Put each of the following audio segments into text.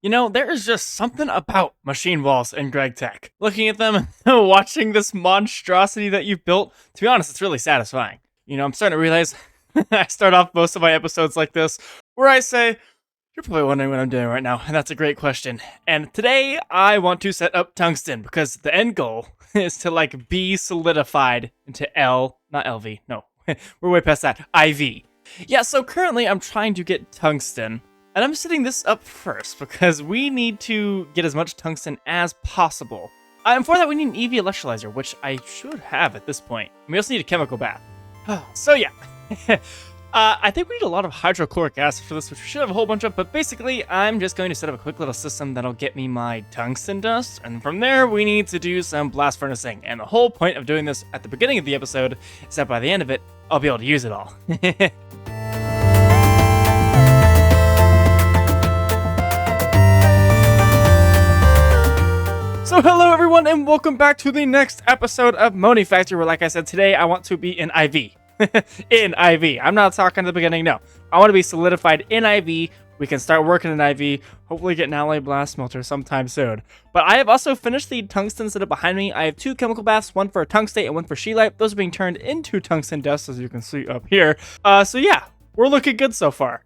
You know, there is just something about machine walls in Greg Tech. Looking at them, watching this monstrosity that you've built, to be honest, it's really satisfying. You know, I'm starting to realize I start off most of my episodes like this, where I say, you're probably wondering what I'm doing right now, and that's a great question. And today, I want to set up tungsten, because the end goal is to, be solidified into not LV, no, we're way past that, IV. Yeah, so currently I'm trying to get tungsten, and I'm setting this up first because we need to get as much tungsten as possible. And for that, we need an EV electrolyzer, which I should have at this point. We also need a chemical bath. So yeah, I think we need a lot of hydrochloric acid for this, which we should have a whole bunch of, but basically I'm just going to set up a quick little system that'll get me my tungsten dust, and from there we need to do some blast furnacing. And the whole point of doing this at the beginning of the episode is that by the end of it, I'll be able to use it all. So hello everyone and welcome back to the next episode of Monifactory, where like I said, today I want to be in IV. In IV. I'm not talking at the beginning, no. I want to be solidified in IV. We can start working in IV, hopefully get an alloy blast smelter sometime soon. But I have also finished the tungsten setup behind me. I have two chemical baths, one for tungstate and one for scheelite. Those are being turned into tungsten dust, as you can see up here. So yeah, we're looking good so far.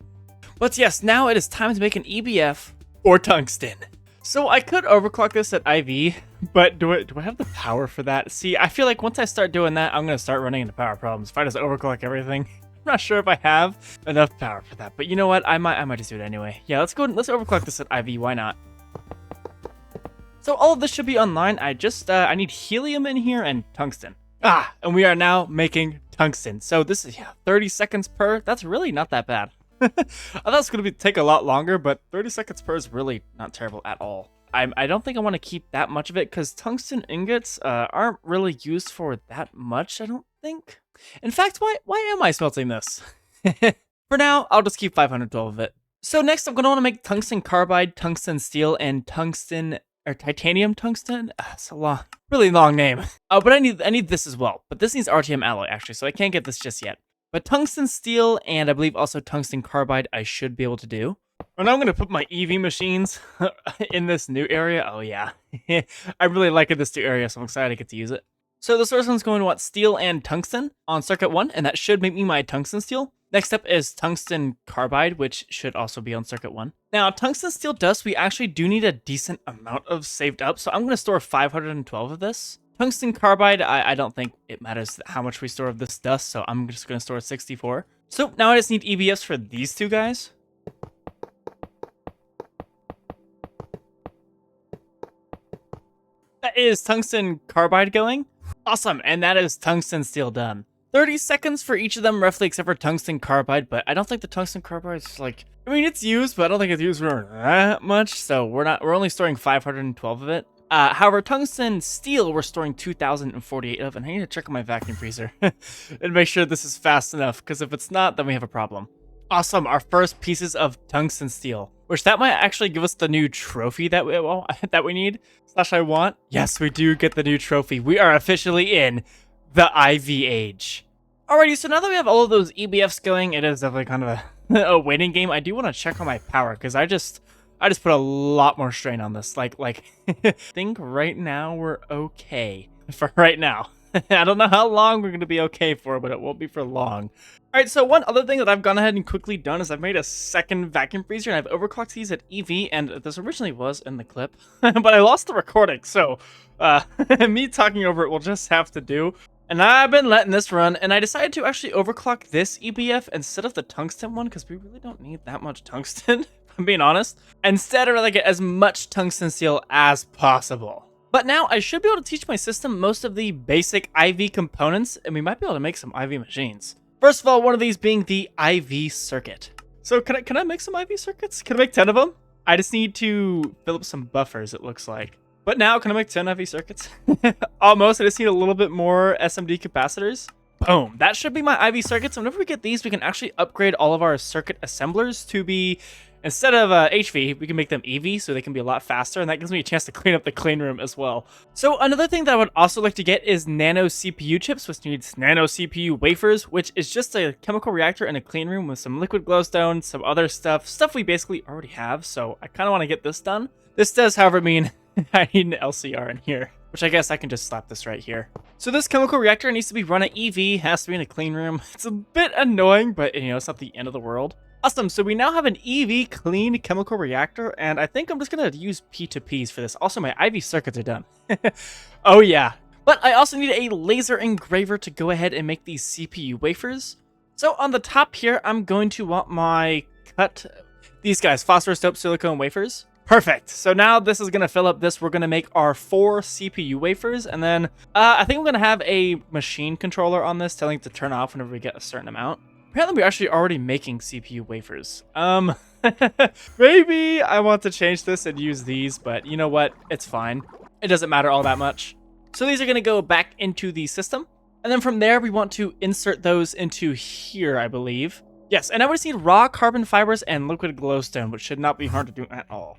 But yes, now it is time to make an EBF or tungsten. So I could overclock this at IV, but do I have the power for that? See, I feel like once I start doing that, I'm going to start running into power problems. If I just overclock everything, I'm not sure if I have enough power for that. But you know what? I might just do it anyway. Yeah, let's overclock this at IV. Why not? So all of this should be online. I need helium in here and tungsten. And we are now making tungsten. So this is 30 seconds per. That's really not that bad. I thought it was going to take a lot longer, but 30 seconds per is really not terrible at all. I don't think I want to keep that much of it, because tungsten ingots aren't really used for that much, I don't think. In fact, why am I smelting this? For now, I'll just keep 512 of it. So next, I'm going to want to make tungsten carbide, tungsten steel, and titanium tungsten. It's a really long name. But I need this as well. But this needs RTM alloy, actually, so I can't get this just yet. But tungsten steel and I believe also tungsten carbide I should be able to do. And I'm going to put my EV machines in this new area. Oh yeah, I really like this new area, so I'm excited to get to use it. So the first one's going to want steel and tungsten on circuit 1, and that should make me my tungsten steel. Next up is tungsten carbide, which should also be on circuit 1. Now, tungsten steel dust, we actually do need a decent amount of saved up, so I'm going to store 512 of this. Tungsten carbide, I don't think it matters how much we store of this dust, so I'm just going to store 64. So now I just need EBFs for these two guys. That is tungsten carbide going. Awesome, and that is tungsten steel done. 30 seconds for each of them roughly, except for tungsten carbide, but I don't think the tungsten carbide is it's used, but I don't think it's used for that much, so we're only storing 512 of it. However, tungsten steel, we're storing 2,048 of, and I need to check on my vacuum freezer and make sure this is fast enough, because if it's not, then we have a problem. Awesome, our first pieces of tungsten steel, which that might actually give us the new trophy that we need, / I want. Yes, we do get the new trophy. We are officially in the IV age. Alrighty, so now that we have all of those EBFs going, it is definitely kind of a waiting game. I do want to check on my power, because I just put a lot more strain on this. I think right now we're okay for right now. I don't know how long we're going to be okay for, but it won't be for long. All right, so one other thing that I've gone ahead and quickly done is I've made a second vacuum freezer, and I've overclocked these at EV, and this originally was in the clip, but I lost the recording, so me talking over it will just have to do. And I've been letting this run, and I decided to actually overclock this EBF instead of the tungsten one, because we really don't need that much tungsten. I'm being honest. Instead, I really get as much tungsten steel as possible. But now I should be able to teach my system most of the basic IV components, and we might be able to make some IV machines. First of all, one of these being the IV circuit. So can I make some IV circuits? Can I make 10 of them? I just need to fill up some buffers, it looks like. But now, can I make 10 IV circuits? Almost. I just need a little bit more SMD capacitors. Boom. That should be my IV circuits. Whenever we get these, we can actually upgrade all of our circuit assemblers to be instead of HV, we can make them EV so they can be a lot faster, and that gives me a chance to clean up the clean room as well. So another thing that I would also like to get is nano CPU chips, which needs nano CPU wafers, which is just a chemical reactor in a clean room with some liquid glowstone, some other stuff we basically already have, so I kind of want to get this done. This does, however, mean I need an LCR in here, which I guess I can just slap this right here. So this chemical reactor needs to be run at EV, has to be in a clean room. It's a bit annoying, but it's not the end of the world. Awesome, so we now have an EV clean chemical reactor, and I think I'm just gonna use P2Ps for this. Also, my IV circuits are done. Oh yeah. But I also need a laser engraver to go ahead and make these CPU wafers. So on the top here, I'm going to want my these guys, phosphorus dope silicone wafers. Perfect. So now this is going to fill up this. We're going to make our 4 CPU wafers, and then I think we're going to have a machine controller on this telling it to turn off whenever we get a certain amount. Apparently we're actually already making CPU wafers. Maybe I want to change this and use these, but you know what? It's fine. It doesn't matter all that much. So these are going to go back into the system. And then from there, we want to insert those into here, I believe. Yes, and now we just need raw carbon fibers and liquid glowstone, which should not be hard to do at all.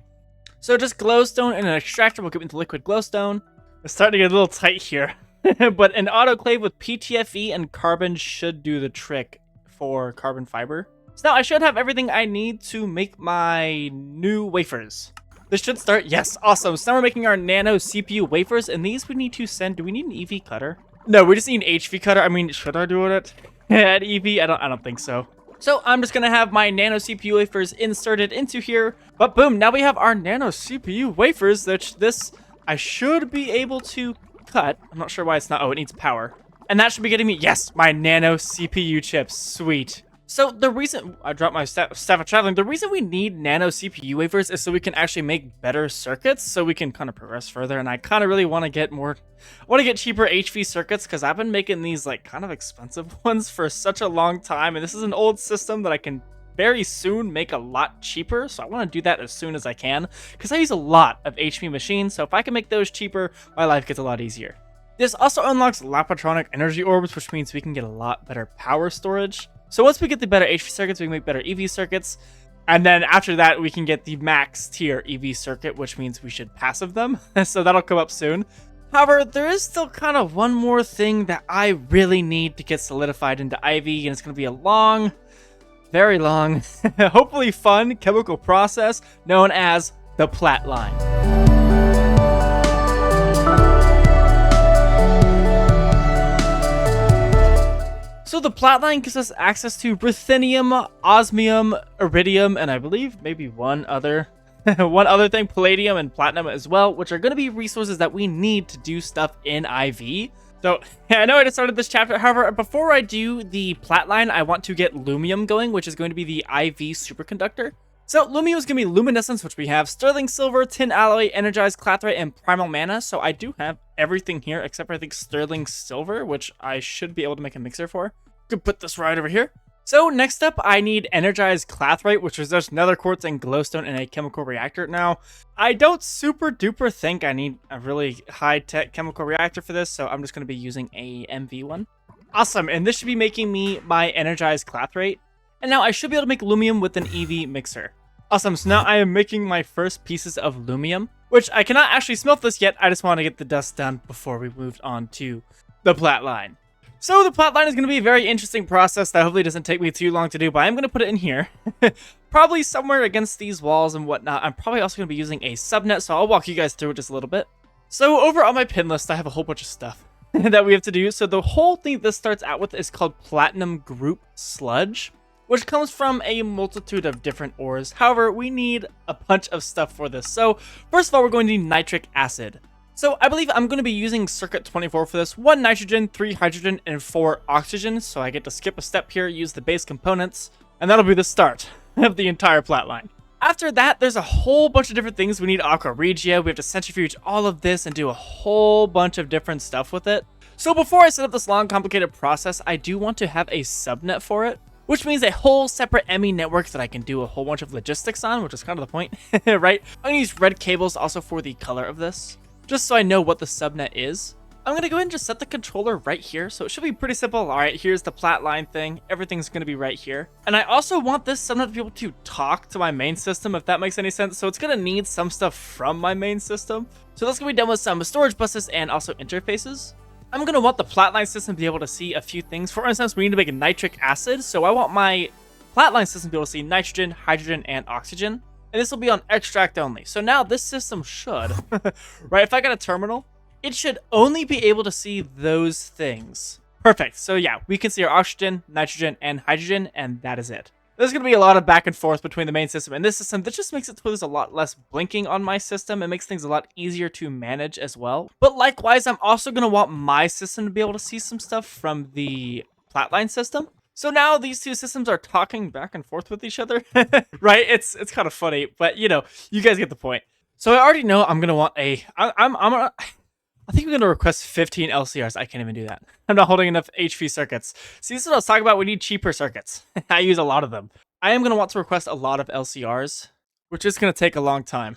So just glowstone and an extractor will get into liquid glowstone. It's starting to get a little tight here. But an autoclave with PTFE and carbon should do the trick for carbon fiber. So now I should have everything I need to make my new wafers. This should start. Yes, awesome. So now we're making our nano CPU wafers, and these we need to send. Do we need an EV cutter? No, we just need an HV cutter. I mean, should I do it at EV? I don't think so. So I'm just gonna have my nano CPU wafers inserted into here. But boom, now we have our nano CPU wafers, which this I should be able to cut. I'm not sure why it's not. Oh, it needs power. And that should be getting me, yes, my nano CPU chips. Sweet. So the reason I dropped my staff of traveling, the reason we need nano CPU wafers is so we can actually make better circuits, so we can kind of progress further. And I kind of really want to get cheaper HV circuits, because I've been making these like kind of expensive ones for such a long time, and this is an old system that I can very soon make a lot cheaper. So I want to do that as soon as I can, because I use a lot of HP machines. So if I can make those cheaper, my life gets a lot easier. This also unlocks Lapatronic energy orbs, which means we can get a lot better power storage. So once we get the better HV circuits, we can make better EV circuits. And then after that, we can get the max tier EV circuit, which means we should passive them. So that'll come up soon. However, there is still kind of one more thing that I really need to get solidified into IV, and it's going to be a long, very long, hopefully fun chemical process known as the plat line. So the plat line gives us access to ruthenium, osmium, iridium, and I believe maybe one other thing, palladium and platinum as well, which are going to be resources that we need to do stuff in IV. So I know I just started this chapter. However, before I do the plat line, I want to get lumium going, which is going to be the IV superconductor. So lumium is going to be luminescence, which we have sterling silver, tin alloy, energized clathrite, and primal mana. So I do have everything here except for I think sterling silver, which I should be able to make a mixer for. Could put this right over here. So next up, I need energized clathrite, which is just nether quartz and glowstone in a chemical reactor. Now, I don't super duper think I need a really high tech chemical reactor for this, so I'm just going to be using a MV one. Awesome, and this should be making me my energized clathrite. And now I should be able to make lumium with an EV mixer. Awesome, so now I am making my first pieces of lumium, which I cannot actually smelt this yet. I just want to get the dust done before we moved on to the plat line. So the plat line is going to be a very interesting process that hopefully doesn't take me too long to do, but I'm going to put it in here. Probably somewhere against these walls and whatnot. I'm probably also going to be using a subnet, so I'll walk you guys through it just a little bit. So over on my pin list, I have a whole bunch of stuff that we have to do. So the whole thing this starts out with is called Platinum Group Sludge, which comes from a multitude of different ores. However, we need a bunch of stuff for this. So first of all, we're going to need nitric acid. So I believe I'm going to be using circuit 24 for this. 1 nitrogen, 3 hydrogen, and 4 oxygen. So I get to skip a step here, use the base components, and that'll be the start of the entire plat line. After that, there's a whole bunch of different things. We need aqua regia. We have to centrifuge all of this and do a whole bunch of different stuff with it. So before I set up this long, complicated process, I do want to have a subnet for it, which means a whole separate ME network that I can do a whole bunch of logistics on, which is kind of the point, right? I'm going to use red cables also for the color of this, just so I know what the subnet is. I'm going to go ahead and just set the controller right here. So it should be pretty simple. All right, here's the flat line thing. Everything's going to be right here. And I also want this somehow to be able to talk to my main system, if that makes any sense. So it's going to need some stuff from my main system. So that's going to be done with some storage buses and also interfaces. I'm going to want the flatline system to be able to see a few things. For instance, we need to make a nitric acid. So I want my flatline system to be able to see nitrogen, hydrogen, and oxygen. And this will be on extract only. So now this system should, right, if I got a terminal, it should only be able to see those things. Perfect. So yeah, we can see our oxygen, nitrogen, and hydrogen, and that is it. There's going to be a lot of back and forth between the main system and this system. That just makes it so there's a lot less blinking on my system. It makes things a lot easier to manage as well. But likewise, I'm also going to want my system to be able to see some stuff from the flatline system. So now these two systems are talking back and forth with each other, right? It's kind of funny, but you guys get the point. So I already know I'm going to want I think I'm going to request 15 LCRs. I can't even do that. I'm not holding enough HV circuits. See, this is what I was talking about. We need cheaper circuits. I use a lot of them. I am going to want to request a lot of LCRs, which is going to take a long time.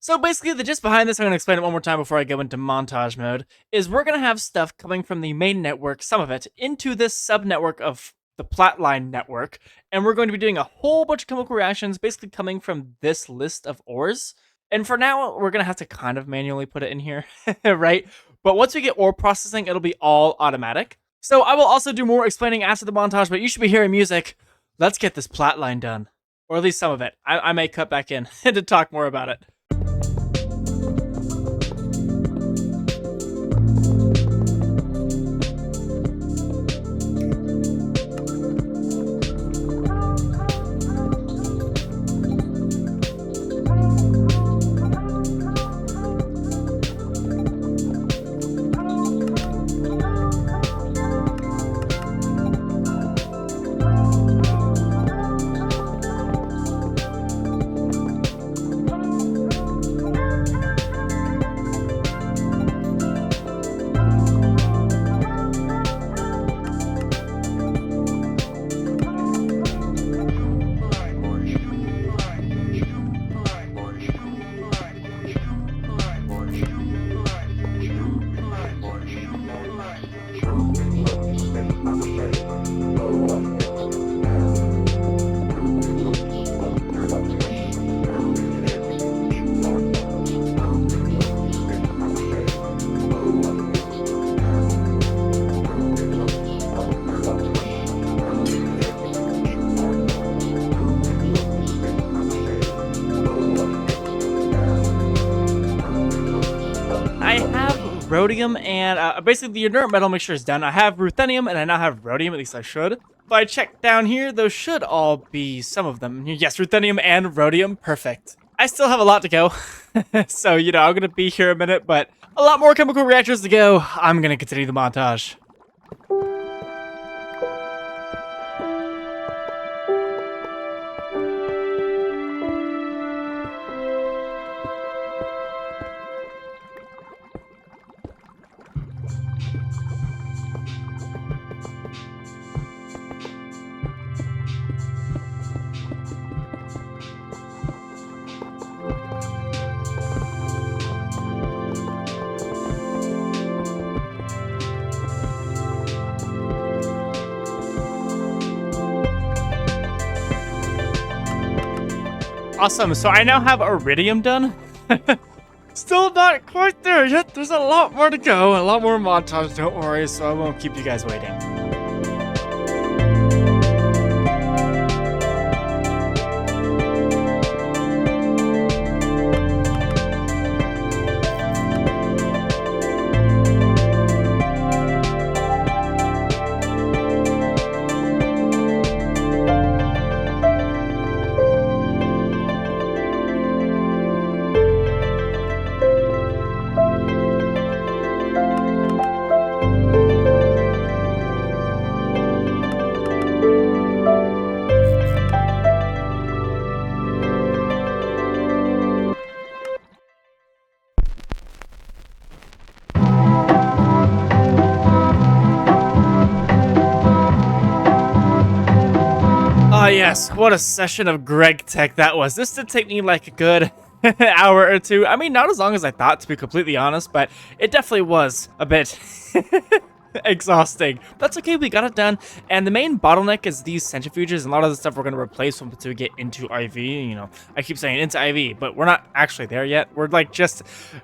So basically, the gist behind this, I'm going to explain it one more time before I go into montage mode, is we're going to have stuff coming from the main network, some of it, into this sub-network of the flatline network. And we're going to be doing a whole bunch of chemical reactions, basically coming from this list of ores. And for now, we're going to have to kind of manually put it in here, right? But once we get ore processing, it'll be all automatic. So I will also do more explaining after the montage, but you should be hearing music. Let's get this plat line done. Or at least some of it. I may cut back in to talk more about it. Rhodium and basically the inert metal mixture is done. I have ruthenium and I now have rhodium, at least I should. If I check down here, those should all be some of them. Yes, ruthenium and rhodium, perfect. I still have a lot to go. So, I'm going to be here a minute, but a lot more chemical reactors to go. I'm going to continue the montage. Awesome, so I now have iridium done. Still not quite there yet. There's a lot more to go, a lot more montage, don't worry, so I won't keep you guys waiting. Oh yes, what a session of Greg Tech that was. This did take me like a good hour or two. I mean, not as long as I thought, to be completely honest, but it definitely was a bit exhausting. That's okay, we got it done. And the main bottleneck is these centrifuges, and a lot of the stuff we're going to replace them to get into IV. You know, I keep saying into IV, but we're not actually there yet. We're like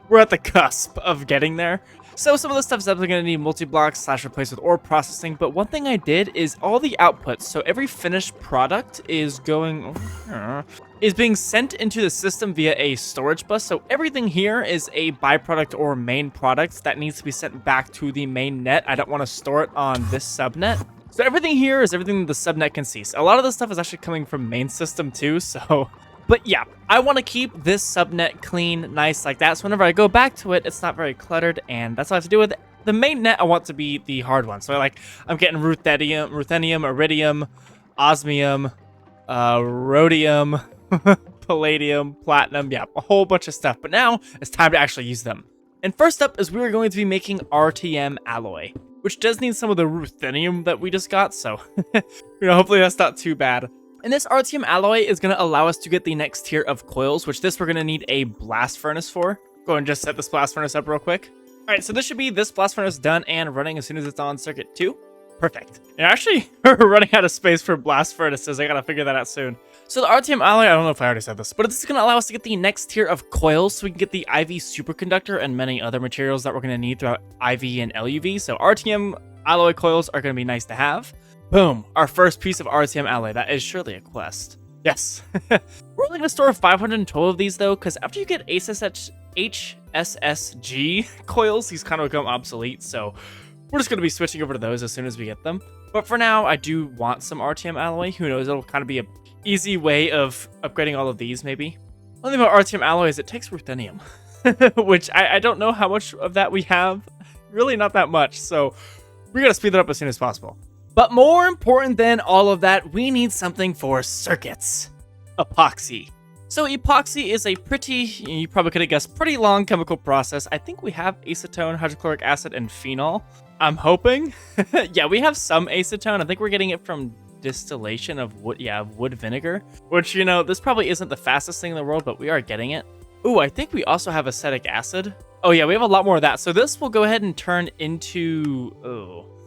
we're at the cusp of getting there. So some of the stuff's definitely going to need multi-blocks / replace with ore processing, but one thing I did is all the outputs, so every finished product is being sent into the system via a storage bus. So everything here is a byproduct or main product that needs to be sent back to the main net. I don't want to store it on this subnet. So everything here is everything the subnet can see. So a lot of this stuff is actually coming from main system too, so... But yeah, I want to keep this subnet clean, nice like that. So whenever I go back to it, it's not very cluttered, and that's all I have to do with it. The main net I want to be the hard one. So I'm getting ruthenium, iridium, osmium, rhodium, palladium, platinum, yeah, a whole bunch of stuff. But now it's time to actually use them. And first up is we're going to be making RTM alloy, which does need some of the ruthenium that we just got. So hopefully that's not too bad. And this RTM alloy is going to allow us to get the next tier of coils, which we're going to need a blast furnace for. Go and just set this blast furnace up real quick. All right, so this should be this blast furnace done and running as soon as it's on circuit 2. Perfect. And actually, we're running out of space for blast furnaces. I got to figure that out soon. So the RTM alloy, I don't know if I already said this, but this is going to allow us to get the next tier of coils so we can get the IV superconductor and many other materials that we're going to need throughout IV and LUV. So RTM alloy coils are going to be nice to have. Boom, our first piece of RTM alloy. That is surely a quest. Yes. We're only going to store 512 of these, though, because after you get HSSG coils, these kind of become obsolete, so we're just going to be switching over to those as soon as we get them. But for now, I do want some RTM alloy. Who knows, it'll kind of be an easy way of upgrading all of these, maybe. One thing about RTM alloy is it takes ruthenium, which I don't know how much of that we have. Really not that much, so we're going to speed that up as soon as possible. But more important than all of that, we need something for circuits. Epoxy. So epoxy is a you probably could have guessed, pretty long chemical process. I think we have acetone, hydrochloric acid, and phenol. I'm hoping. Yeah, we have some acetone. I think we're getting it from distillation of wood vinegar. Which, this probably isn't the fastest thing in the world, but we are getting it. Ooh, I think we also have acetic acid. Oh yeah, we have a lot more of that. So this will go ahead and turn into...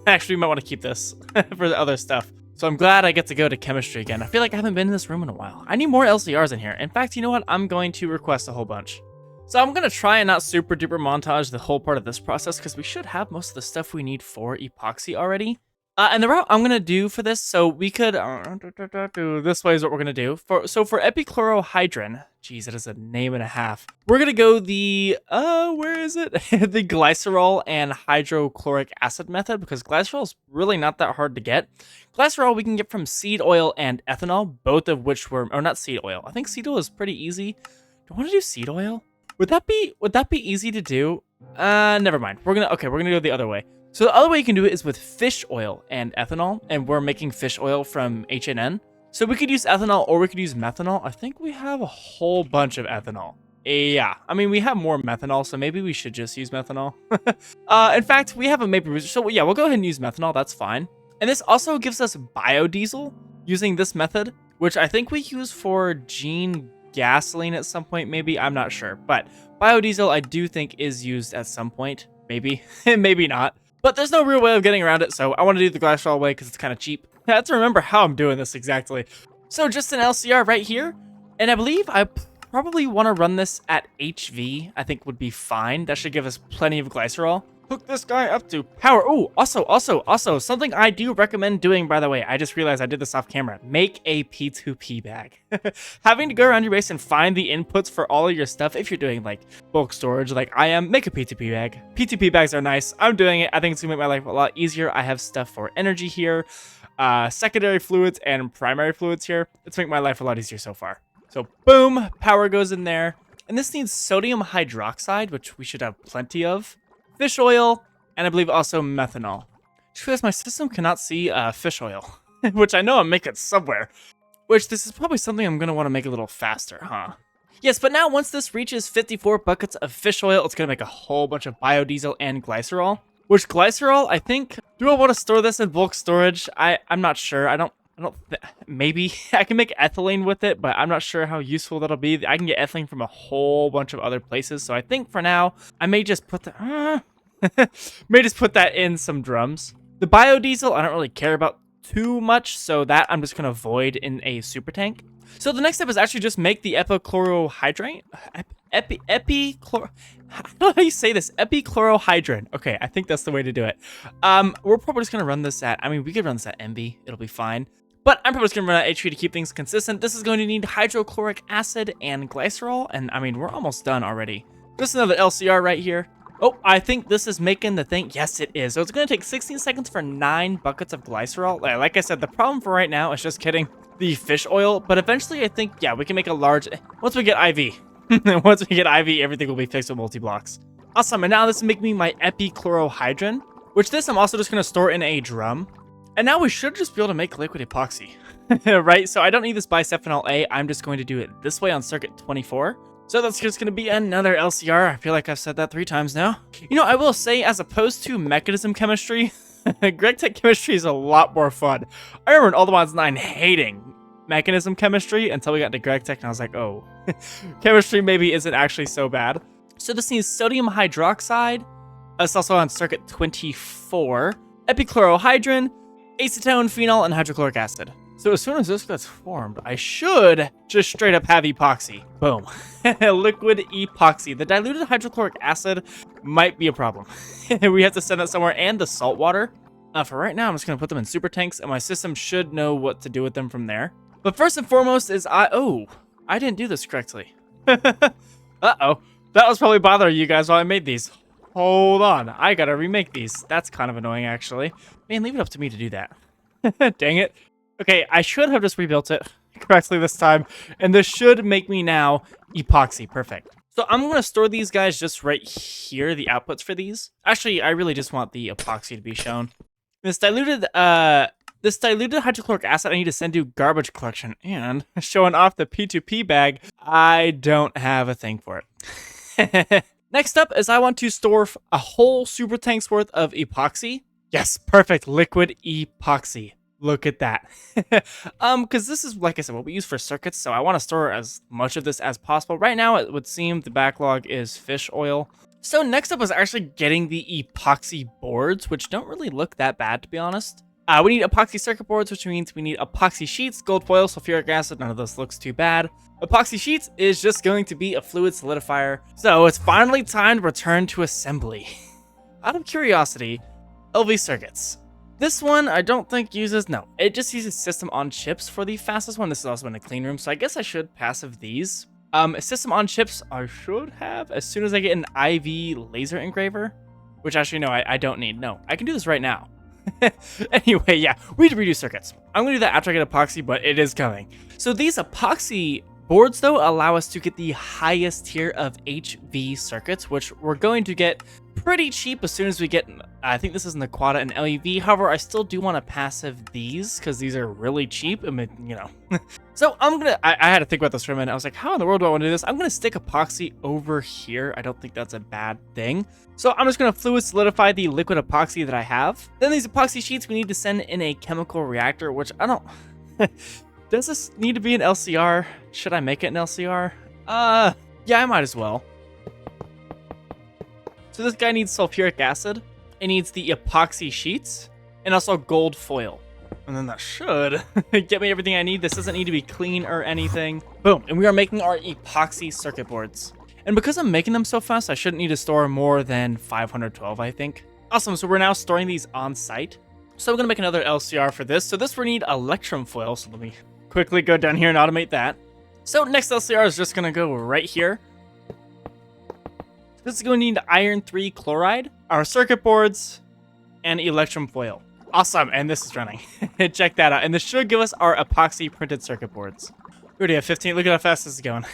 Actually, we might want to keep this for the other stuff. So I'm glad I get to go to chemistry again. I feel like I haven't been in this room in a while. I need more LCRs in here. In fact, you know what? I'm going to request a whole bunch. So I'm going to try and not super duper montage the whole part of this process because we should have most of the stuff we need for epoxy already. And the route I'm going to do for this, so we could, this way is what we're going to do. So for epichlorohydrin, geez, that is a name and a half. We're going to go the, where is it? The glycerol and hydrochloric acid method, because glycerol is really not that hard to get. Glycerol we can get from seed oil and ethanol, both of which were, or not seed oil. I think seed oil is pretty easy. Do I want to do seed oil? Would that be easy to do? Never mind. We're going to go the other way. So the other way you can do it is with fish oil and ethanol, and we're making fish oil from HNN. So we could use ethanol or we could use methanol. I think we have a whole bunch of ethanol. Yeah, I mean, we have more methanol, so maybe we should just use methanol. In fact, we have a maple booster, so yeah, we'll go ahead and use methanol, that's fine. And this also gives us biodiesel using this method, which I think we use for gene gasoline at some point, maybe, I'm not sure. But biodiesel I do think is used at some point, maybe, maybe not. But there's no real way of getting around it, so I want to do the glycerol way because it's kind of cheap. I have to remember how I'm doing this exactly. So just an LCR right here, and I believe I probably want to run this at HV, I think would be fine. That should give us plenty of glycerol. Hook this guy up to power. Oh, also, something I do recommend doing, by the way, I just realized I did this off camera. Make a P2P bag. Having to go around your base and find the inputs for all of your stuff, if you're doing like bulk storage like I am, make a P2P bag. P2P bags are nice. I'm doing it. I think it's gonna make my life a lot easier. I have stuff for energy here, secondary fluids and primary fluids here. It's making my life a lot easier so far. So boom, power goes in there. And this needs sodium hydroxide, which we should have plenty of. Fish oil, and I believe also methanol. Just because my system cannot see fish oil, which I know I'm making somewhere. Which this is probably something I'm going to want to make a little faster, huh? Yes, but now once this reaches 54 buckets of fish oil, it's going to make a whole bunch of biodiesel and glycerol. Which glycerol, I think, do I want to store this in bulk storage? I'm not sure. I don't maybe I can make ethylene with it, but I'm not sure how useful that'll be. I can get ethylene from a whole bunch of other places, so I think for now I may just put that in some drums. The biodiesel I don't really care about too much, so that I'm just gonna void in a super tank. So the next step is actually just make the epichlorohydrin. I don't know how you say this. Epichlorohydrin. Okay, I think that's the way to do it. We're probably just gonna run this at. I mean, we could run this at MB. It'll be fine. But I'm probably just gonna run at HP to keep things consistent. This is going to need hydrochloric acid and glycerol, and I mean, we're almost done already. Just another LCR right here. Oh, I think this is making the thing. Yes, it is. So it's going to take 16 seconds for 9 buckets of glycerol. Like I said, the problem for right now is just getting the fish oil. But eventually, I think, yeah, we can make a large... Once we get IV. Once we get IV, everything will be fixed with multi-blocks. Awesome. And now this is making me my epichlorohydrin, which this I'm also just going to store in a drum. And now we should just be able to make liquid epoxy. Right? So I don't need this bisphenol A. I'm just going to do it this way on circuit 24. So that's just going to be another LCR. I feel like I've said that 3 times now. You know, I will say, as opposed to mechanism chemistry, GregTech chemistry is a lot more fun. I remember in All the Mods 9 hating mechanism chemistry until we got to GregTech, and I was like, oh, chemistry maybe isn't actually so bad. So this needs sodium hydroxide. It's also on circuit 24. Epichlorohydrin, acetone, phenol, and hydrochloric acid. So as soon as this gets formed, I should just straight up have epoxy. Boom. Liquid epoxy. The diluted hydrochloric acid might be a problem. We have to send it somewhere, and the salt water. For right now, I'm just going to put them in super tanks, and my system should know what to do with them from there. But first and foremost is I didn't do this correctly. Uh-oh. That was probably bothering you guys while I made these. Hold on. I got to remake these. That's kind of annoying, actually. Man, leave it up to me to do that. Dang it. Okay, I should have just rebuilt it correctly this time, and this should make me now epoxy. Perfect. So I'm going to store these guys just right here, the outputs for these. Actually, I really just want the epoxy to be shown. This diluted hydrochloric acid I need to send to garbage collection, and showing off the P2P bag, I don't have a thing for it. Next up is I want to store a whole super tank's worth of epoxy. Yes, perfect, liquid epoxy. Look at that. Because this is, like I said, what we use for circuits, so I want to store as much of this as possible. Right now, it would seem the backlog is fish oil. So next up was actually getting the epoxy boards, which don't really look that bad, to be honest. We need epoxy circuit boards, which means we need epoxy sheets, gold foil, sulfuric acid. None of this looks too bad. Epoxy sheets is just going to be a fluid solidifier. So it's finally time to return to assembly. Out of curiosity, LV circuits. This one, I don't think uses, no, it just uses system on chips for the fastest one. This is also in a clean room, so I guess I should passive these. System on chips, I should have as soon as I get an IV laser engraver, which actually, no, I don't need. No, I can do this right now. Anyway, yeah, we need to redo circuits. I'm going to do that after I get epoxy, but it is coming. So these epoxy boards, though, allow us to get the highest tier of HV circuits, which we're going to get pretty cheap as soon as we get, I think this is an Aquata and LEV. However, I still do want to passive these because these are really cheap. I mean, you know. So I had to think about this for a minute. I was like, how in the world do I want to do this? I'm going to stick epoxy over here. I don't think that's a bad thing. So I'm just going to fluid solidify the liquid epoxy that I have. Then these epoxy sheets we need to send in a chemical reactor, which I don't... Does this need to be an LCR? Should I make it an LCR? Yeah, I might as well. So this guy needs sulfuric acid. It needs the epoxy sheets and also gold foil. And then that should get me everything I need. This doesn't need to be clean or anything. Boom. And we are making our epoxy circuit boards. And because I'm making them so fast, I shouldn't need to store more than 512, I think. Awesome. So we're now storing these on site. So I'm going to make another LCR for this. So this we need electrum foil. So let me quickly go down here and automate that. So next LCR is just going to go right here. This is going to need iron 3 chloride, our circuit boards, and electrum foil. Awesome, and this is running. Check that out. And this should give us our epoxy printed circuit boards. We already have 15. Look at how fast this is going.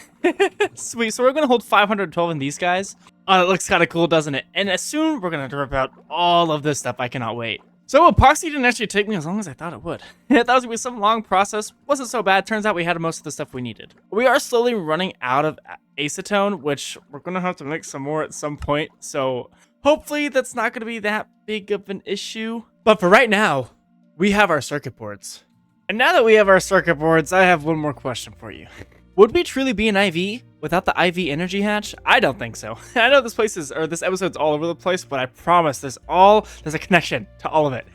Sweet, so we're going to hold 512 in these guys. Oh, it looks kind of cool, doesn't it? And as soon we're going to rip out all of this stuff. I cannot wait. So epoxy didn't actually take me as long as I thought it would. I thought it was going to be some long process. Wasn't so bad. Turns out we had most of the stuff we needed. We are slowly running out of acetone, which we're going to have to make some more at some point. So hopefully that's not going to be that big of an issue. But for right now, we have our circuit boards. And now that we have our circuit boards, I have one more question for you. Would we truly be an IV without the IV energy hatch? I don't think so. I know this episode's all over the place, but I promise there's a connection to all of it,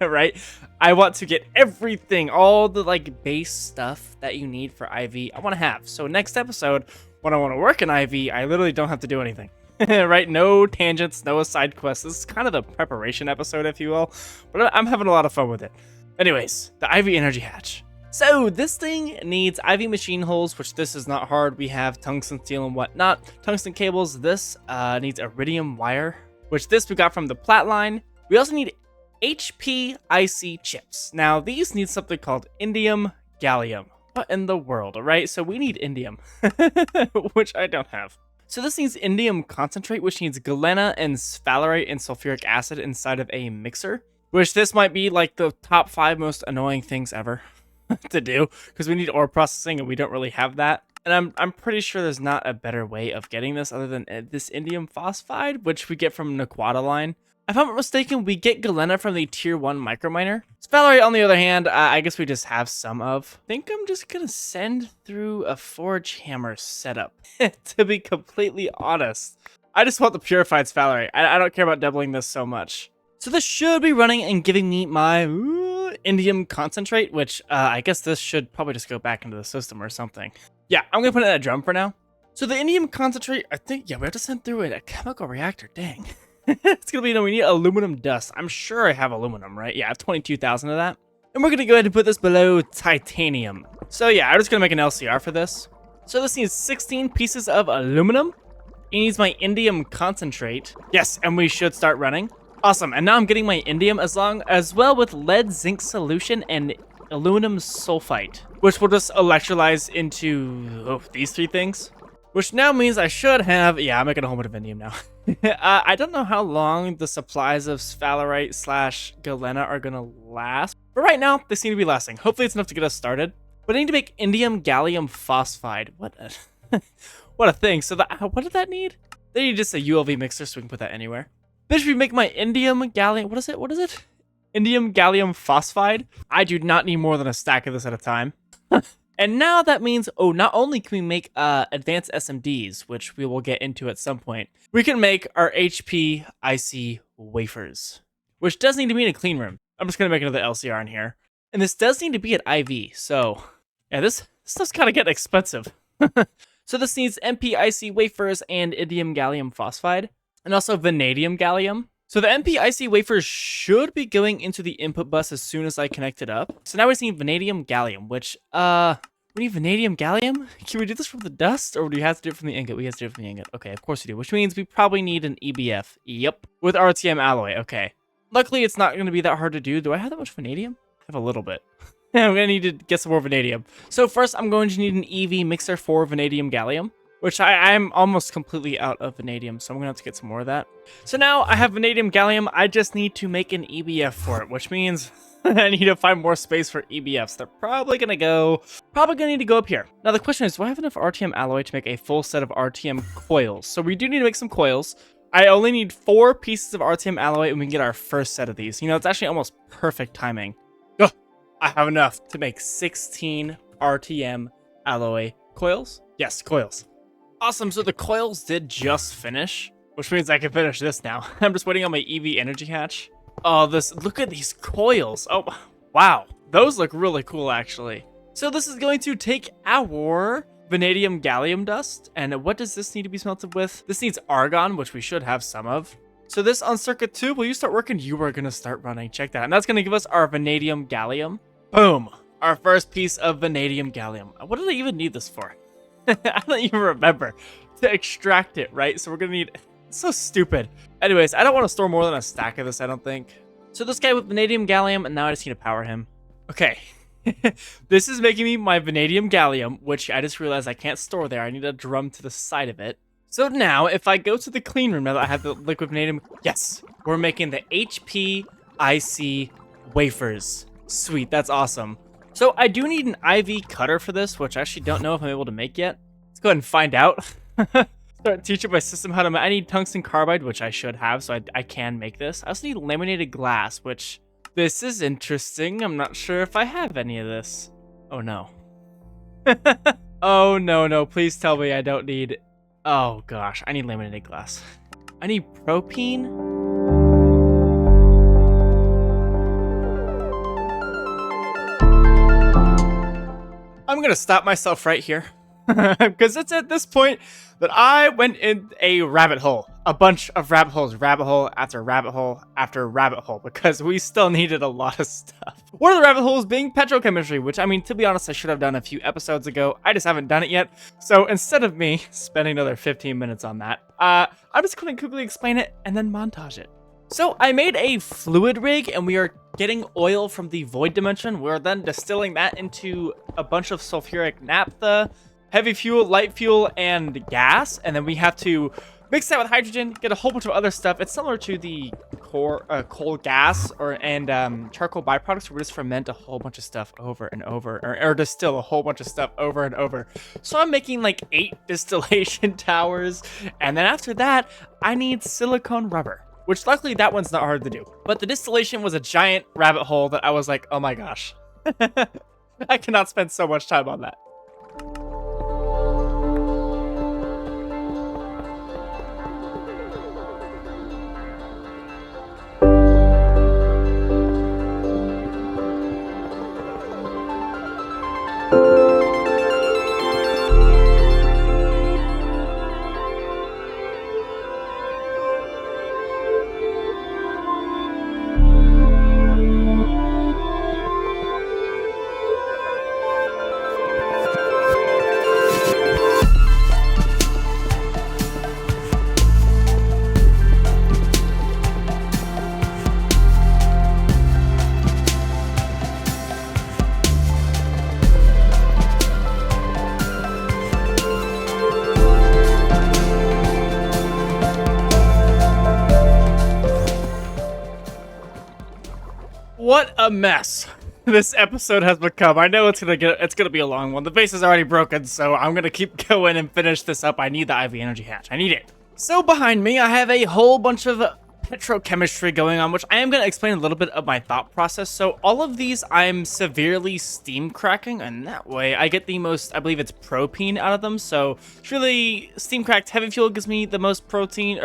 right? I want to get everything, all the like base stuff that you need for IV, I want to have. So next episode, when I want to work in IV, I literally don't have to do anything, right? No tangents, no side quests. This is kind of the preparation episode, if you will, but I'm having a lot of fun with it. Anyways, the IV energy hatch. So this thing needs IV machine holes, which this is not hard. We have tungsten steel and whatnot. Tungsten cables. This needs iridium wire, which this we got from the plat line. We also need HPIC chips. Now these need something called indium gallium. What in the world, all right? So we need indium, which I don't have. So this needs indium concentrate, which needs galena and sphalerite and sulfuric acid inside of a mixer, which this might be like the top 5 most annoying things ever to do, because we need ore processing and we don't really have that. And I'm pretty sure there's not a better way of getting this other than this indium phosphide, which we get from Naquata line. If I'm not mistaken, we get galena from the tier 1 microminer. Sphalerite, on the other hand, I guess we just have some of. I think I'm just gonna send through a forge hammer setup, to be completely honest. I just want the purified sphalerite. I don't care about doubling this so much. So this should be running and giving me my indium concentrate, which I guess this should probably just go back into the system or something. Yeah, I'm going to put it in a drum for now. So the indium concentrate, I think, yeah, we have to send through a chemical reactor. Dang. It's going to be, no, we need aluminum dust. I'm sure I have aluminum, right? Yeah, I have 22,000 of that. And we're going to go ahead and put this below titanium. So yeah, I'm just going to make an LCR for this. So this needs 16 pieces of aluminum. It needs my indium concentrate. Yes, and we should start running. Awesome, and now I'm getting my indium as well with lead zinc solution and aluminum sulfite, which will just electrolyze into these 3 things, which now means I should have, yeah, I'm making a whole bunch of indium now. I don't know how long the supplies of sphalerite / galena are gonna last, but right now they seem to be lasting. Hopefully it's enough to get us started. But I need to make indium gallium phosphide. What a thing. So what did that need? They need just a ULV mixer so we can put that anywhere. Bitch, we make my indium gallium. What is it? Indium gallium phosphide. I do not need more than a stack of this at a time. And now that means, not only can we make advanced SMDs, which we will get into at some point, we can make our HPIC wafers, which does need to be in a clean room. I'm just going to make another LCR in here. And this does need to be at IV. So yeah, this stuff's kind of getting expensive. So this needs MPIC wafers and indium gallium phosphide. And also vanadium gallium. So the MPIC wafers should be going into the input bus as soon as I connect it up. So now we just need vanadium gallium, which, we need vanadium gallium? Can we do this from the dust, or do you have to do it from the ingot? We have to do it from the ingot. Okay, of course we do, which means we probably need an EBF. Yep, with RTM alloy, okay. Luckily, it's not going to be that hard to do. Do I have that much vanadium? I have a little bit. I'm going to need to get some more vanadium. So first, I'm going to need an EV mixer for vanadium gallium, which I'm almost completely out of vanadium, so I'm gonna have to get some more of that. So now I have vanadium gallium, I just need to make an EBF for it, which means I need to find more space for EBFs. They're probably gonna need to go up here. Now the question is, do I have enough RTM alloy to make a full set of RTM coils? So we do need to make some coils. I only need 4 pieces of RTM alloy and we can get our first set of these. You know, it's actually almost perfect timing. Oh, I have enough to make 16 RTM alloy coils. Yes, coils. Awesome, so the coils did just finish, which means I can finish this now. I'm just waiting on my EV energy hatch. Oh, look at these coils. Oh, wow. Those look really cool, actually. So this is going to take our vanadium gallium dust. And what does this need to be smelted with? This needs argon, which we should have some of. So this on circuit 2, will you start working? You are going to start running. Check that. And that's going to give us our vanadium gallium. Boom. Our first piece of vanadium gallium. What did I even need this for? I don't even remember. To extract it, right? So we're gonna need... It's so stupid. Anyways, I don't want to store more than a stack of this, I don't think. So this guy with vanadium gallium, and now I just need to power him. Okay. This is making me my vanadium gallium, which I just realized I can't store there. I need a drum to the side of it. So now, if I go to the clean room, now that I have the liquid vanadium... Yes! We're making the HPIC wafers. Sweet, that's awesome. So I do need an IV cutter for this, which I actually don't know if I'm able to make yet. Let's go ahead and find out. Start teaching my system how to make. I need tungsten carbide, which I should have, so I can make this. I also need laminated glass, which This is interesting. I'm not sure if I have any of this. Oh no. Oh no, please tell me I don't need... Oh gosh, I need laminated glass. I need propene? I'm gonna stop myself right here. Because it's at this point that I went in a rabbit hole. A bunch of rabbit holes, rabbit hole after rabbit hole after rabbit hole, because we still needed a lot of stuff. One of the rabbit holes being petrochemistry, which, I mean, to be honest, I should have done a few episodes ago. I just haven't done it yet. So instead of me spending another 15 minutes on that, I'm just going to quickly explain it and then montage it. So I made a fluid rig, and we are getting oil from the void dimension. We're then distilling that into a bunch of sulfuric naphtha, heavy fuel, light fuel, and gas. And then we have to mix that with hydrogen, get a whole bunch of other stuff. It's similar to the coal gas and charcoal byproducts, where we just ferment a whole bunch of stuff over and over, or distill a whole bunch of stuff over and over. So I'm making like 8 distillation towers. And then after that, I need silicone rubber, which luckily that one's not hard to do. But the distillation was a giant rabbit hole that I was like, oh my gosh. I cannot spend so much time on that. What a mess this episode has become. I know it's gonna be a long one. The base is already broken, so I'm gonna keep going and finish this up. I need the IV energy hatch. I need it. So behind me, I have a whole bunch of petrochemistry going on, which I am going to explain a little bit of my thought process. So all of these I'm severely steam cracking, and that way I get the most, I believe it's propene out of them. So surely steam cracked heavy fuel gives me the most propene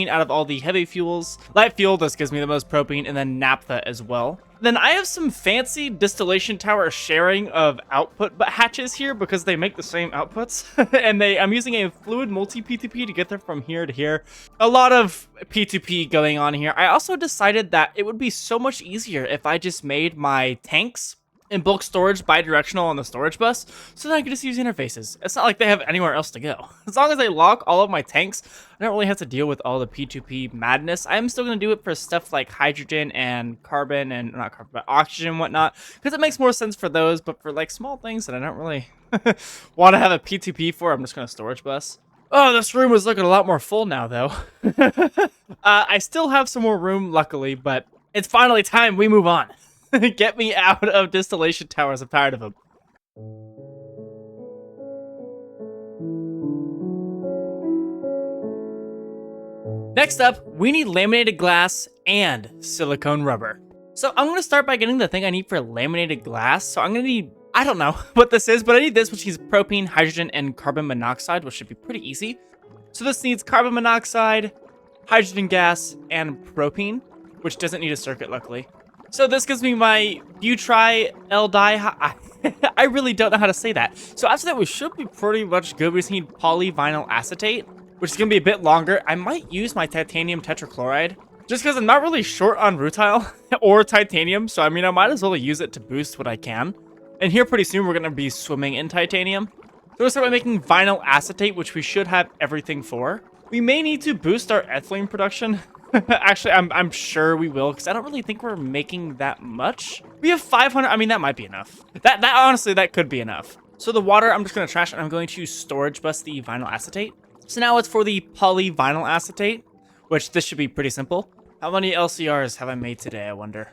out of all the heavy fuels. Light fuel just gives me the most propene, and then naphtha as well. Then I have some fancy distillation tower sharing of output hatches here because they make the same outputs. And I'm using a fluid multi-P2P to get them from here to here. A lot of P2P going on here. I also decided that it would be so much easier if I just made my tanks in bulk storage bidirectional on the storage bus, so that I could just use interfaces. It's not like they have anywhere else to go. As long as I lock all of my tanks, I don't really have to deal with all the P2P madness. I'm still going to do it for stuff like hydrogen and carbon, and not carbon, but oxygen and whatnot, because it makes more sense for those. But for like small things that I don't really want to have a P2P for, I'm just going to storage bus. Oh, this room is looking a lot more full now, though. I still have some more room, luckily, but it's finally time we move on. Get me out of distillation towers. I'm tired of them. Next up, we need laminated glass and silicone rubber. So I'm going to start by getting the thing I need for laminated glass. So I'm going to need, I don't know what this is, but I need this, which is propane, hydrogen, and carbon monoxide, which should be pretty easy. So this needs carbon monoxide, hydrogen gas, and propane, which doesn't need a circuit, luckily. So this gives me my butylaldehyde. I really don't know how to say that. So after that, we should be pretty much good. We just need polyvinyl acetate, which is going to be a bit longer. I might use my titanium tetrachloride, just because I'm not really short on rutile or titanium. So, I mean, I might as well use it to boost what I can. And here pretty soon, we're going to be swimming in titanium. So we'll start by making vinyl acetate, which we should have everything for. We may need to boost our ethylene production. Actually, I'm sure we will, because I don't really think we're making that much. We have 500. I mean, that might be enough. That honestly, that could be enough. So the water, I'm just going to trash it, and I'm going to storage bus the vinyl acetate. So now it's for the polyvinyl acetate, which this should be pretty simple. How many LCRs have I made today, I wonder?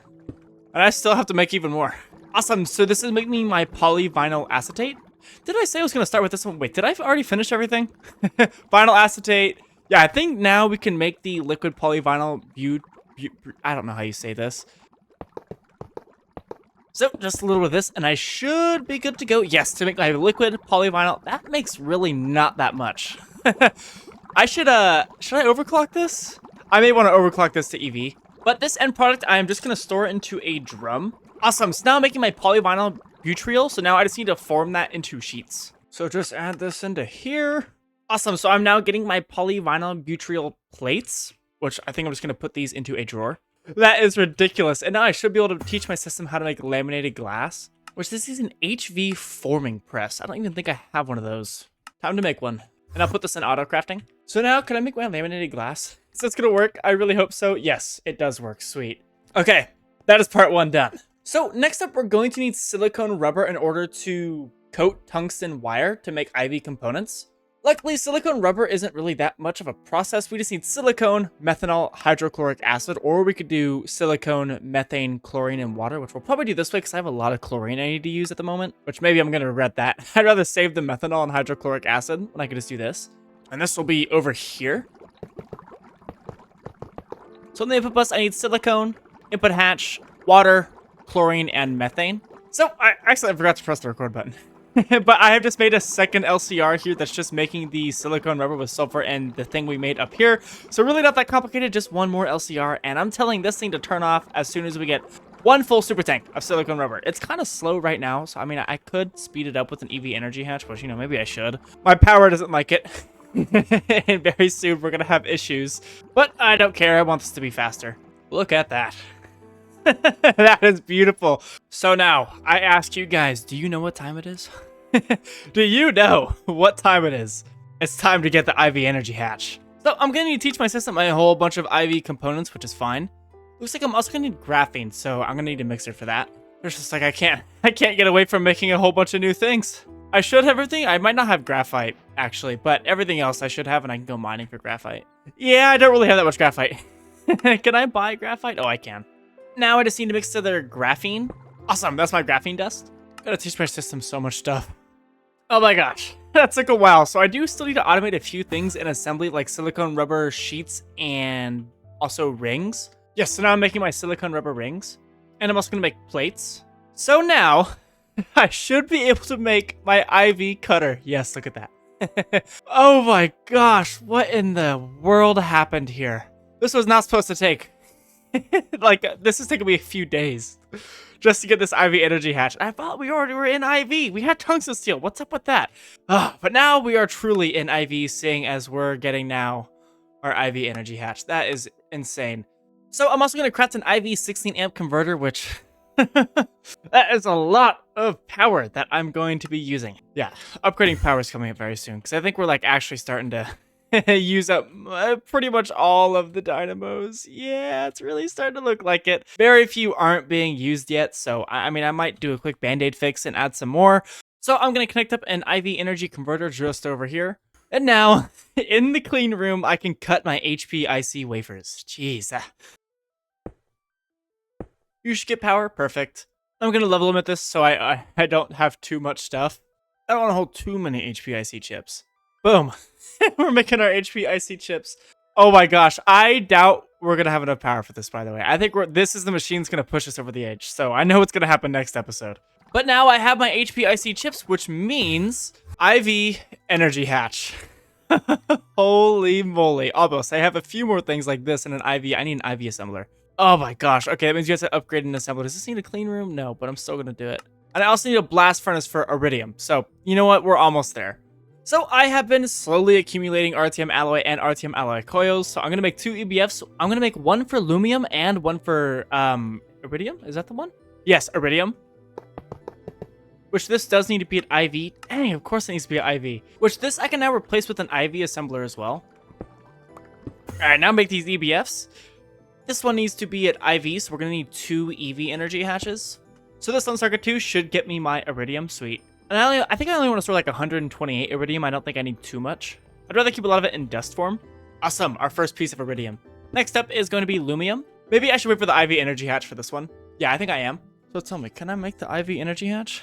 And I still have to make even more. Awesome. So this is making my polyvinyl acetate. Did I say I was going to start with this one? Wait, did I already finish everything? Vinyl acetate. Yeah, I think now we can make the liquid polyvinyl I don't know how you say this. So just a little of this, and I should be good to go. Yes, to make my liquid polyvinyl, that makes really not that much. Should I overclock this? I may want to overclock this to EV. But this end product, I am just going to store into a drum. Awesome, so now I'm making my polyvinyl butyl, so now I just need to form that into sheets. So just add this into here. Awesome, so I'm now getting my polyvinyl butyl plates, which I think I'm just going to put these into a drawer. That is ridiculous. And now I should be able to teach my system how to make laminated glass, which this is an HV forming press. I don't even think I have one of those. Time to make one. And I'll put this in auto crafting. So now, can I make my laminated glass? Is this gonna work? I really hope so. Yes, it does work. Sweet. Okay, that is part 1 done. So next up, we're going to need silicone rubber in order to coat tungsten wire to make IV components. Luckily, silicone rubber isn't really that much of a process. We just need silicone, methanol, hydrochloric acid, or we could do silicone, methane, chlorine, and water, which we'll probably do this way because I have a lot of chlorine I need to use at the moment, which maybe I'm going to regret that. I'd rather save the methanol and hydrochloric acid when I could just do this. And this will be over here. So in the input bus, I need silicone, input hatch, water, chlorine, and methane. So I forgot to press the record button. But I have just made a second LCR here that's just making the silicone rubber with sulfur and the thing we made up here. So really not that complicated, just one more LCR. And I'm telling this thing to turn off as soon as we get one full super tank of silicone rubber. It's kind of slow right now, so I mean, I could speed it up with an EV energy hatch, which, you know, maybe I should. My power doesn't like it. And very soon we're going to have issues. But I don't care, I want this to be faster. Look at that. That is beautiful. So now, I ask you guys, do you know what time it is? Do you know what time it is? It's time to get the IV energy hatch. So I'm going to need to teach my system a whole bunch of IV components, which is fine. Looks like I'm also going to need graphene, so I'm going to need a mixer for that. It's just like I can't get away from making a whole bunch of new things. I should have everything. I might not have graphite, actually, but everything else I should have, and I can go mining for graphite. Yeah, I don't really have that much graphite. Can I buy graphite? Oh, I can. Now I just need to mix together graphene. Awesome, that's my graphene dust. Gotta teach my system so much stuff. Oh my gosh, that took a while. So I do still need to automate a few things in assembly, like silicone rubber sheets and also rings. Yes, so now I'm making my silicone rubber rings. And I'm also gonna make plates. So now, I should be able to make my IV cutter. Yes, look at that. Oh my gosh, what in the world happened here? This was not supposed to take... like, this is taking me a few days just to get this IV energy hatch. I thought we already were in IV. We had tungsten steel. What's up with that? But now we are truly in IV, seeing as we're getting now our IV energy hatch. That is insane. So I'm also going to craft an IV 16 amp converter, which that is a lot of power that I'm going to be using. Yeah, upgrading power is coming up very soon because I think we're like actually starting to use up pretty much all of the dynamos. Yeah, it's really starting to look like it. Very few aren't being used yet, so I mean, I might do a quick band-aid fix and add some more. So I'm going to connect up an IV energy converter just over here. And now, in the clean room, I can cut my HPIC wafers. Jeez. You should get power. Perfect. I'm going to level limit this so I don't have too much stuff. I don't want to hold too many HPIC chips. Boom. We're making our HPIC chips. Oh my gosh. I doubt we're going to have enough power for this, by the way. I think this is the machine's going to push us over the edge. So I know what's going to happen next episode. But now I have my HPIC chips, which means IV energy hatch. Holy moly. Almost. I have a few more things like this and an IV. I need an IV assembler. Oh my gosh. Okay, that means you have to upgrade an assembler. Does this need a clean room? No, but I'm still going to do it. And I also need a blast furnace for iridium. So, you know what? We're almost there. So I have been slowly accumulating RTM alloy and RTM alloy coils. So I'm going to make 2 EBFs. I'm going to make one for lumium and one for iridium. Is that the one? Yes, iridium. Which this does need to be at IV. Dang, of course it needs to be at IV. Which this I can now replace with an IV assembler as well. Alright, now make these EBFs. This one needs to be at IV, so we're going to need 2 EV energy hatches. So this on circuit 2 should get me my iridium. Sweet. And I think I only want to store like 128 iridium. I don't think I need too much. I'd rather keep a lot of it in dust form. Awesome, our first piece of iridium. Next up is going to be lumium. Maybe I should wait for the IV energy hatch for this one. Yeah, I think I am. So tell me, can I make the IV energy hatch?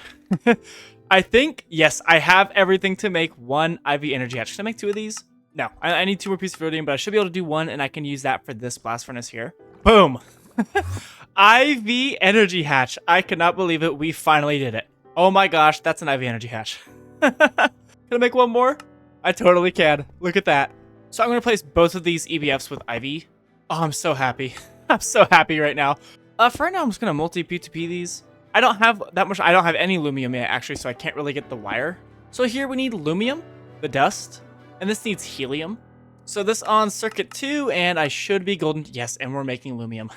I think, yes, I have everything to make one IV energy hatch. Can I make 2 of these? No, I need 2 more pieces of iridium, but I should be able to do one, and I can use that for this blast furnace here. Boom! IV energy hatch. I cannot believe it. We finally did it. Oh my gosh, that's an IV energy hatch. Can I make one more? I totally can. Look at that. So I'm going to place both of these EBFs with IV. Oh, I'm so happy. I'm so happy right now. For right now, I'm just going to multi-P2P these. I don't have that much. I don't have any lumium yet, actually, so I can't really get the wire. So here we need lumium, the dust, and this needs helium. So this on circuit 2, and I should be golden. Yes, and we're making lumium.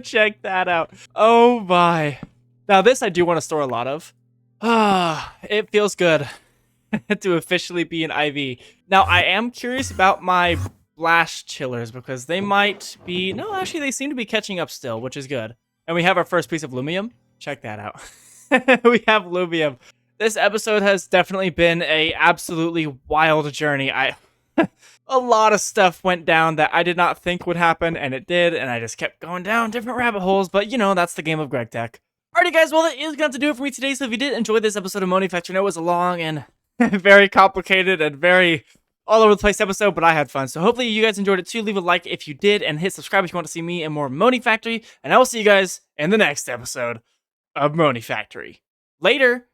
Check that out. Oh my. Now this I do want to store a lot of. It feels good to officially be an IV. Now I am curious about my blast chillers because they might be, no, actually they seem to be catching up still, which is good. And we have our first piece of lumium. Check that out. We have lumium. This episode has definitely been a absolutely wild journey. A lot of stuff went down that I did not think would happen, and it did, and I just kept going down different rabbit holes, but you know, that's the game of Greg Tech. Alrighty guys, well that is going to have to do it for me today, so if you did enjoy this episode of Monifactory, I know it was a long and very complicated and very all over the place episode, but I had fun, so hopefully you guys enjoyed it too. Leave a like if you did, and hit subscribe if you want to see me and more Monifactory, and I will see you guys in the next episode of Monifactory. Later!